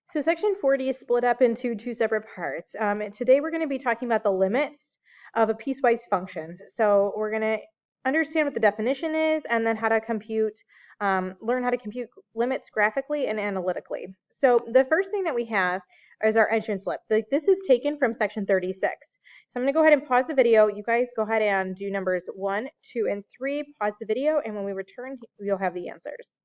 So section 40 is split up into two separate parts. Today we're going to be talking about the limits of a piecewise functions. So we're going to understand what the definition is and then how to learn how to compute limits graphically and analytically. So the first thing that we have is our entrance limit. This is taken from section 36. So I'm going to go ahead and pause the video. You guys go ahead and do numbers 1, 2, and 3. Pause the video, and when we return, you'll have the answers.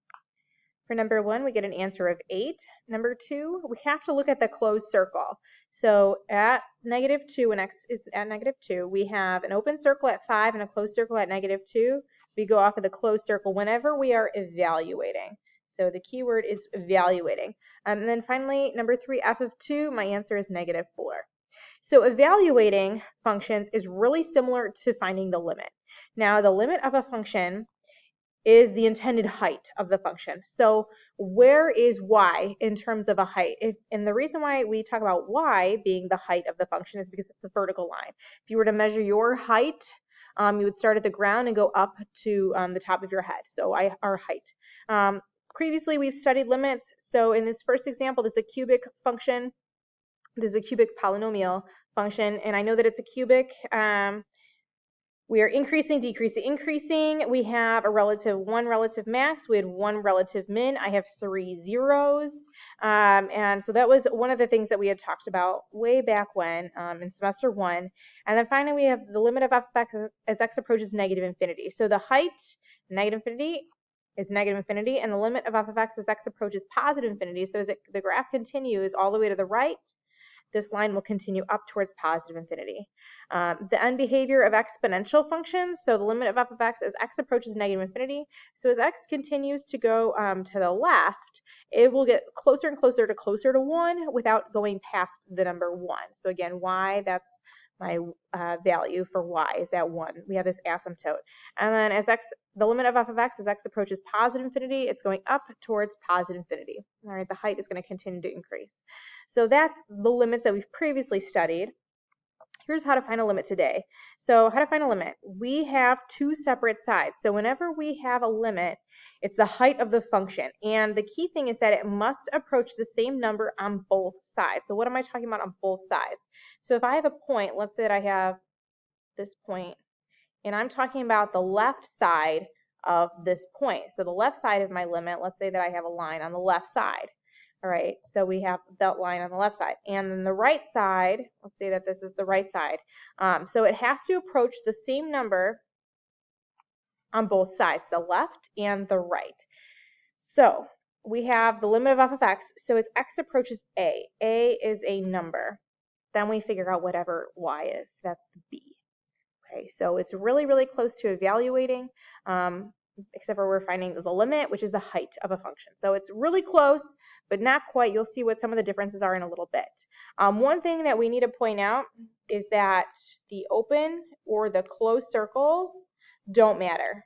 For number 1, we get an answer of 8. Number 2, we have to look at the closed circle. So at -2, when x is at -2, we have an open circle at 5 and a closed circle at -2. We go off of the closed circle whenever we are evaluating. So the keyword is evaluating. And then finally, number 3, f of 2, my answer is -4. So evaluating functions is really similar to finding the limit. Now, the limit of a function is the intended height of the function. So where is y in terms of a height? And the reason why we talk about y being the height of the function is because it's the vertical line. If you were to measure your height, you would start at the ground and go up to the top of your head. So our height. Previously, we've studied limits. So in this first example, this is a cubic function. This is a cubic polynomial function, and I know that it's a cubic. We are increasing, decreasing, increasing. We have one relative max. We had one relative min. I have 3 zeros. And so that was one of the things that we had talked about way back when in semester 1. And then finally, we have the limit of f of x as x approaches -infinity. So the height, -infinity, is -infinity, and the limit of f of x as x approaches +infinity. So as the graph continues all the way to the right, this line will continue up towards +infinity. The end behavior of exponential functions, so the limit of f of x as x approaches -infinity. So as x continues to go to the left, it will get closer and closer to 1 without going past the number 1. So again, y, that's my value for y is at 1. We have this asymptote. And then as the limit of f of x as x approaches +infinity, it's going up towards +infinity. All right, the height is going to continue to increase. So that's the limits that we've previously studied. Here's how to find a limit today. So how to find a limit. We have two separate sides. So whenever we have a limit, it's the height of the function. And the key thing is that it must approach the same number on both sides. So what am I talking about on both sides? So if I have a point, let's say that I have this point, and I'm talking about the left side of this point. So the left side of my limit, let's say that I have a line on the left side. All right, so we have that line on the left side. And then the right side, let's say that this is the right side. So it has to approach the same number on both sides, the left and the right. So we have the limit of f of x. So as x approaches a is a number. Then we figure out whatever y is. That's b. Okay, so it's really, really close to evaluating. Except for we're finding the limit, which is the height of a function. So it's really close, but not quite. You'll see what some of the differences are in a little bit. One thing that we need to point out is that the open or the closed circles don't matter.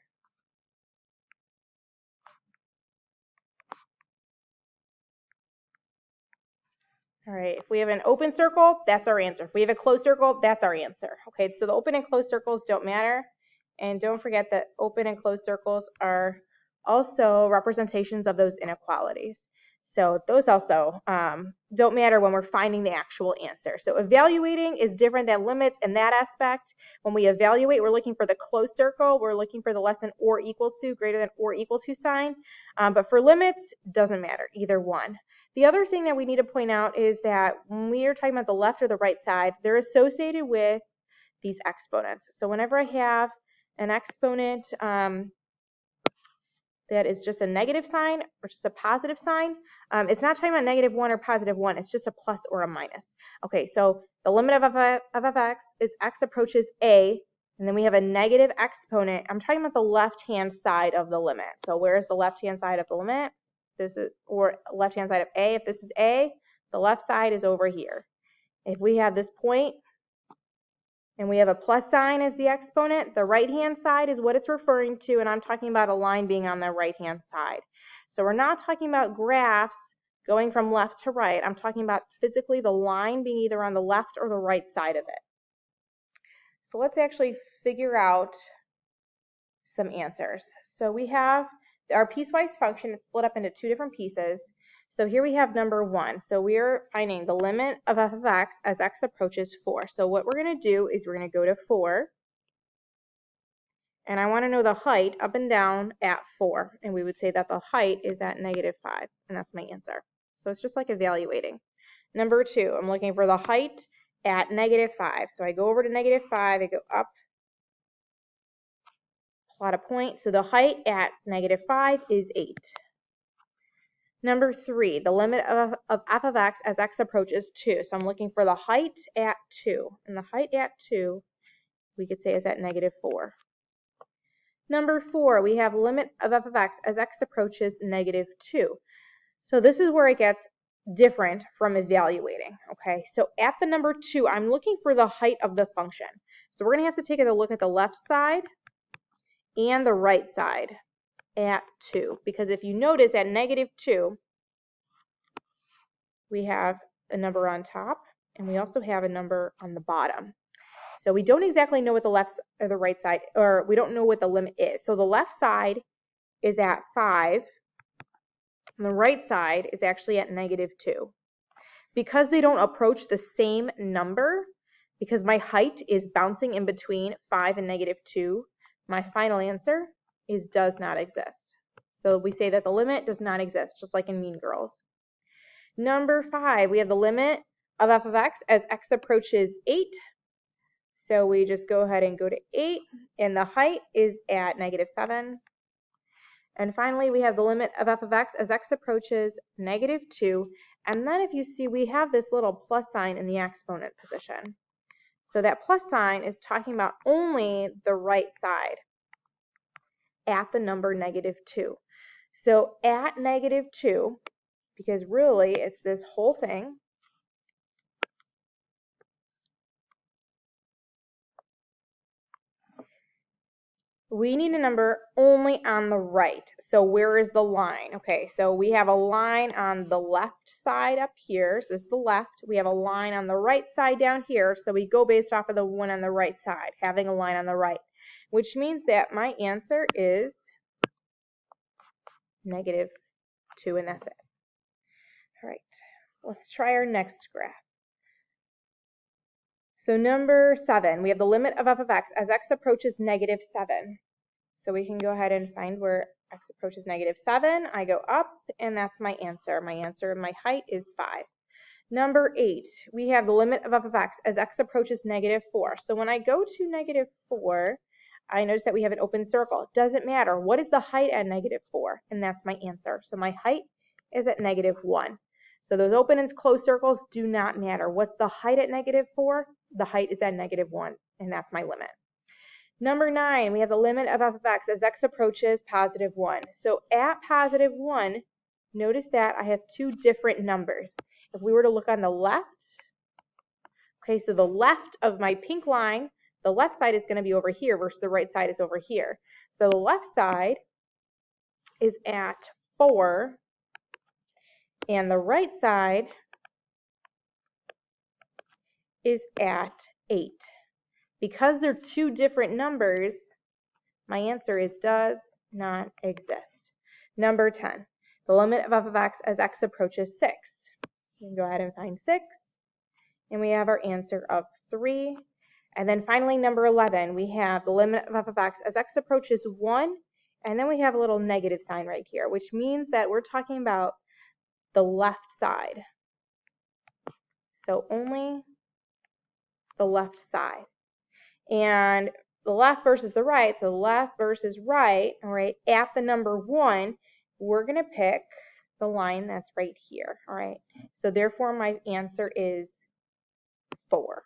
All right, if we have an open circle, that's our answer. If we have a closed circle, that's our answer. Okay, so the open and closed circles don't matter. And don't forget that open and closed circles are also representations of those inequalities. So those also don't matter when we're finding the actual answer. So evaluating is different than limits in that aspect. When we evaluate, we're looking for the closed circle. We're looking for the less than or equal to, greater than or equal to sign. But for limits, doesn't matter, either one. The other thing that we need to point out is that when we are talking about the left or the right side, they're associated with these exponents. So whenever I have an exponent that is just a negative sign or just a positive sign, it's not talking about -1 or +1, it's just a plus or a minus. Okay, so the limit of f of x is x approaches a, and then we have a negative exponent. I'm talking about the left-hand side of the limit. So where is the left-hand side of the limit? This is, or left-hand side of a. If this is a, the left side is over here. If we have this point, and we have a plus sign as the exponent, the right-hand side is what it's referring to, and I'm talking about a line being on the right-hand side. So we're not talking about graphs going from left to right. I'm talking about physically the line being either on the left or the right side of it. So let's actually figure out some answers. So we have our piecewise function. It's split up into two different pieces. So here we have number 1. So we are finding the limit of f of x as x approaches 4. So what we're going to do is we're going to go to 4. And I want to know the height up and down at 4. And we would say that the height is at -5. And that's my answer. So it's just like evaluating. Number 2, I'm looking for the height at -5. So I go over to -5, I go up, plot a point. So the height at -5 is 8. Number 3, the limit of f of x as x approaches 2. So I'm looking for the height at 2. And the height at 2, we could say is at -4. Number 4, we have limit of f of x as x approaches -2. So this is where it gets different from evaluating, okay? So at the number 2, I'm looking for the height of the function. So we're going to have to take a look at the left side and the right side at 2. Because if you notice at -2, we have a number on top and we also have a number on the bottom. So we don't exactly know what the left or the right side, or we don't know what the limit is. So the left side is at 5, and the right side is actually at -2. Because they don't approach the same number, because my height is bouncing in between 5 and -2, my final answer is does not exist. So we say that the limit does not exist, just like in Mean Girls. Number 5, we have the limit of f of x as x approaches 8. So we just go ahead and go to 8, and the height is at -7. And finally, we have the limit of f of x as x approaches -2. And then if you see, we have this little plus sign in the exponent position. So that plus sign is talking about only the right side at the number -2. So at -2, because really it's this whole thing, we need a number only on the right. So where is the line? Okay, so we have a line on the left side up here. So this is the left. We have a line on the right side down here. So we go based off of the one on the right side, having a line on the right, which means that my answer is -2, and that's it. All right, let's try our next graph. So number 7, we have the limit of f of x as x approaches -7. So we can go ahead and find where x approaches -7. I go up, and that's my answer. My height is 5. Number 8, we have the limit of f of x as x approaches -4. So when I go to -4, I notice that we have an open circle. Doesn't matter. What is the height at -4? And that's my answer. So my height is at -1. So those open and closed circles do not matter. What's the height at -4? The height is at -1, and that's my limit. Number 9, we have the limit of f of x as x approaches +1. So at +1, notice that I have two different numbers. If we were to look on the left, okay, so the left of my pink line, the left side is going to be over here versus the right side is over here. So the left side is at 4, and the right side is at 8. Because they're two different numbers, my answer is does not exist. Number 10, the limit of f of x as x approaches 6. We can go ahead and find 6, and we have our answer of 3. And then finally, number 11, we have the limit of f of x as x approaches 1, and then we have a little negative sign right here, which means that we're talking about the left side. So only the left side. And the left versus the right, so left versus right, all right, at the number 1, we're going to pick the line that's right here, all right? So therefore, my answer is 4.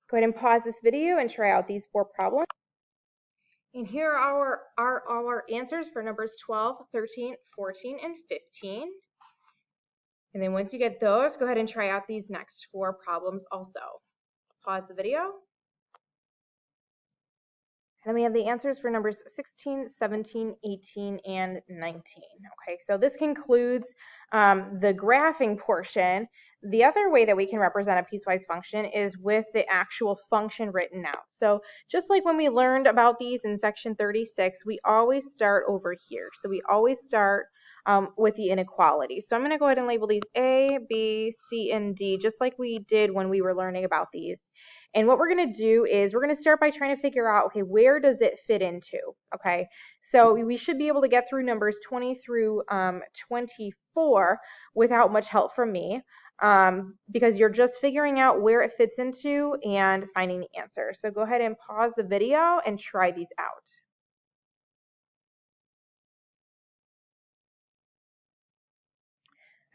Go ahead and pause this video and try out these 4 problems. And here are our answers for numbers 12, 13, 14, and 15. And then once you get those, go ahead and try out these next 4 problems also. Pause the video. And then we have the answers for numbers 16, 17, 18, and 19. Okay, so this concludes the graphing portion. The other way that we can represent a piecewise function is with the actual function written out. So just like when we learned about these in section 36, we always start over here. So we always start with the inequality. So I'm going to go ahead and label these A, B, C, and D, just like we did when we were learning about these. And what we're going to do is we're going to start by trying to figure out, okay, where does it fit into? Okay, so we should be able to get through numbers 20 through 24 without much help from me, because you're just figuring out where it fits into and finding the answer. So go ahead and pause the video and try these out.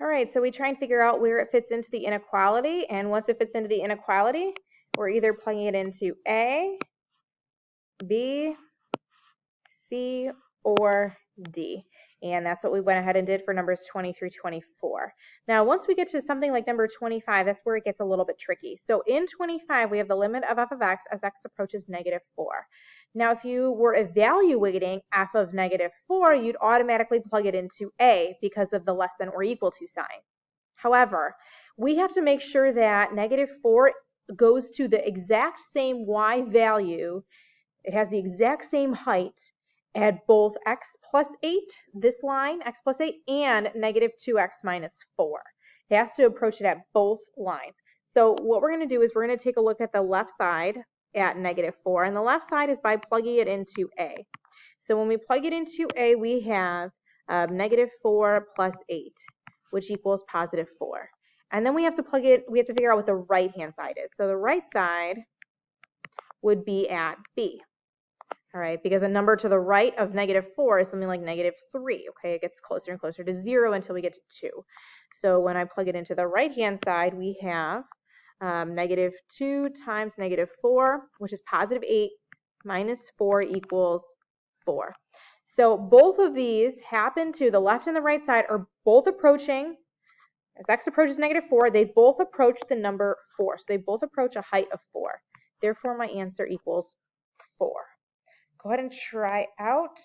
All right, so we try and figure out where it fits into the inequality, and once it fits into the inequality, we're either plugging it into A, B, C, or D. And that's what we went ahead and did for numbers 20 through 24. Now, once we get to something like number 25, that's where it gets a little bit tricky. So in 25, we have the limit of f of x as x approaches -4. Now, if you were evaluating f of -4, you'd automatically plug it into A because of the less than or equal to sign. However, we have to make sure that -4 goes to the exact same y value. It has the exact same height at both x plus 8, this line, x plus 8, and -2x minus 4. It has to approach it at both lines. So what we're going to do is we're going to take a look at the left side at -4, and the left side is by plugging it into A. So when we plug it into A, we have -4 plus 8, which equals +4. And then we have to figure out what the right-hand side is. So the right side would be at B. All right, because a number to the right of -4 is something like -3. Okay, it gets closer and closer to 0 until we get to 2. So when I plug it into the right-hand side, we have -2 times -4, which is +8, minus 4 equals 4. So both of these happen to the left and the right side are both approaching, as x approaches -4, they both approach the number 4. So they both approach a height of 4. Therefore, my answer equals 4. Go ahead and try out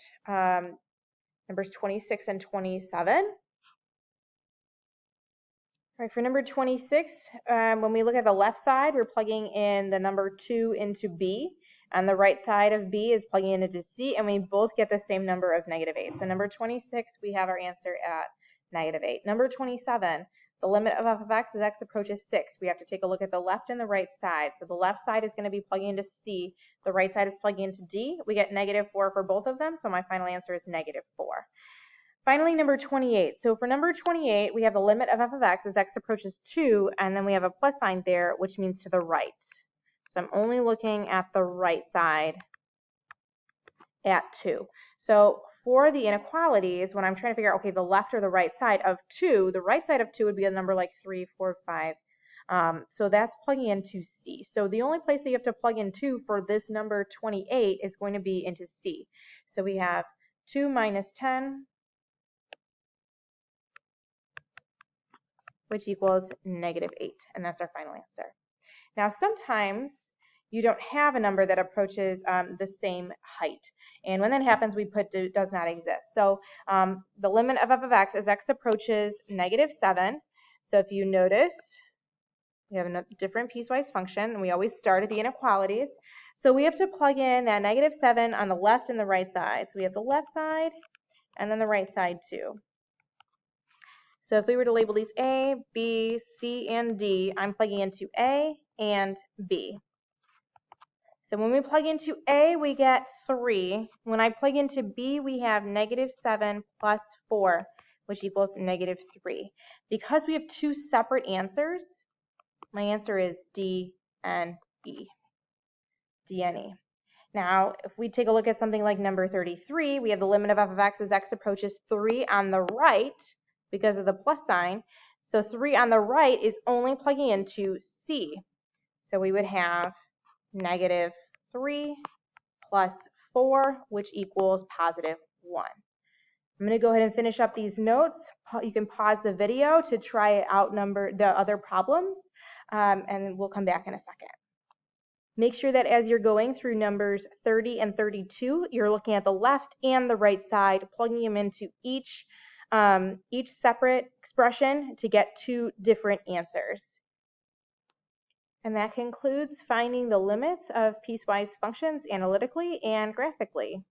numbers 26 and 27. All right, for number 26, when we look at the left side, we're plugging in the number 2 into B, and the right side of B is plugging in into C, and we both get the same number of -8. So number 26, we have our answer at -8. Number 27, the limit of f of x as x approaches 6. We have to take a look at the left and the right side. So the left side is going to be plugging into C. The right side is plugging into D. We get -4 for both of them, so my final answer is -4. Finally, number 28. So for number 28, we have the limit of f of x as x approaches 2, and then we have a plus sign there, which means to the right. So I'm only looking at the right side at 2. So for the inequalities, when I'm trying to figure out, okay, the left or the right side of 2, the right side of 2 would be a number like 3, 4, 5. So that's plugging into C. So the only place that you have to plug in 2 for this number 28 is going to be into C. So we have 2 minus 10, which equals -8. And that's our final answer. Now, sometimes you don't have a number that approaches the same height. And when that happens, we put does not exist. So the limit of f of x as x approaches -7. So if you notice, we have a different piecewise function, and we always start at the inequalities. So we have to plug in that -7 on the left and the right side. So we have the left side and then the right side too. So if we were to label these A, B, C, and D, I'm plugging into A and B. So when we plug into A, we get 3. When I plug into B, we have -7 plus 4, which equals -3. Because we have two separate answers, my answer is D and E. D and E. Now, if we take a look at something like number 33, we have the limit of f of x as x approaches 3 on the right because of the plus sign. So 3 on the right is only plugging into C. So we would have -3 plus 4, which equals +1. I'm going to go ahead and finish up these notes. You can pause the video to try out the other problems, and we'll come back in a second. Make sure that as you're going through numbers 30 and 32, you're looking at the left and the right side, plugging them into each each separate expression to get two different answers. And that concludes finding the limits of piecewise functions analytically and graphically.